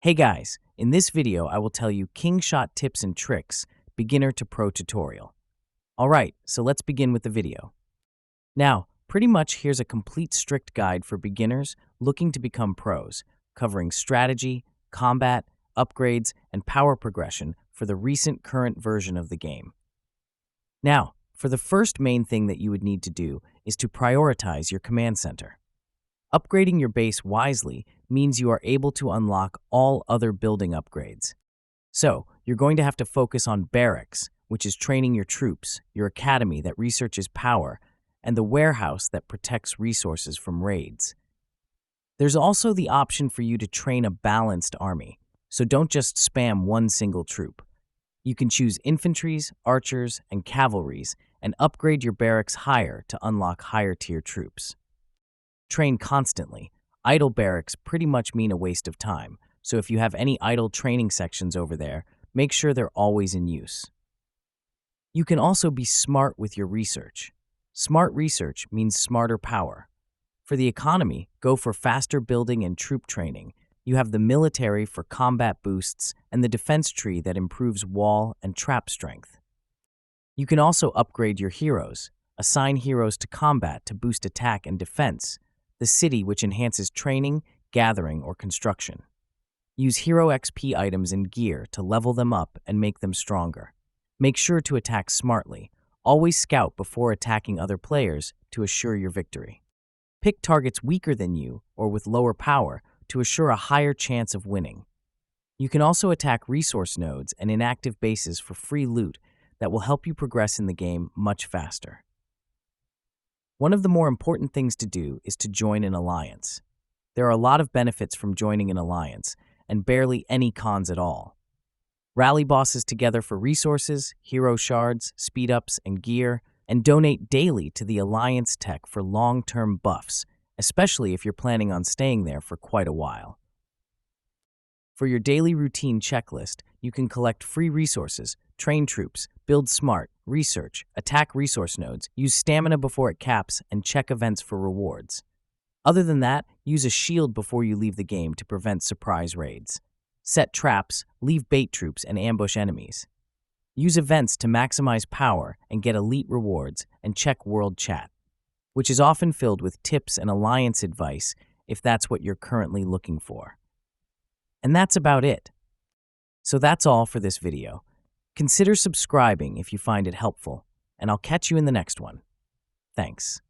Hey guys, in this video I will tell you Kingshot tips and tricks, beginner to pro tutorial. Alright, so let's begin with the video. Now, pretty much here's a complete strict guide for beginners looking to become pros, covering strategy, combat, upgrades, and power progression for the recent current version of the game. Now, for the first main thing that you would need to do is to prioritize your command center. Upgrading your base wisely means you are able to unlock all other building upgrades. So, you're going to have to focus on barracks, which is training your troops, your academy that researches power, and the warehouse that protects resources from raids. There's also the option for you to train a balanced army, so don't just spam one single troop. You can choose infantries, archers, and cavalries, and upgrade your barracks higher to unlock higher tier troops. Train constantly. Idle barracks pretty much mean a waste of time, so if you have any idle training sections over there, make sure they're always in use. You can also be smart with your research. Smart research means smarter power. For the economy, go for faster building and troop training. You have the military for combat boosts and the defense tree that improves wall and trap strength. You can also upgrade your heroes. Assign heroes to combat to boost attack and defense. The city, which enhances training, gathering, or construction. Use hero XP items and gear to level them up and make them stronger. Make sure to attack smartly. Always scout before attacking other players to assure your victory. Pick targets weaker than you or with lower power to assure a higher chance of winning. You can also attack resource nodes and inactive bases for free loot that will help you progress in the game much faster. One of the more important things to do is to join an alliance. There are a lot of benefits from joining an alliance, and barely any cons at all. Rally bosses together for resources, hero shards, speed-ups, and gear, and donate daily to the alliance tech for long-term buffs, especially if you're planning on staying there for quite a while. For your daily routine checklist, you can collect free resources, train troops, build smart, research, attack resource nodes, use stamina before it caps, and check events for rewards. Other than that, use a shield before you leave the game to prevent surprise raids. Set traps, leave bait troops, and ambush enemies. Use events to maximize power and get elite rewards, and check world chat, which is often filled with tips and alliance advice if that's what you're currently looking for. And that's about it. So that's all for this video. Consider subscribing if you find it helpful, and I'll catch you in the next one. Thanks.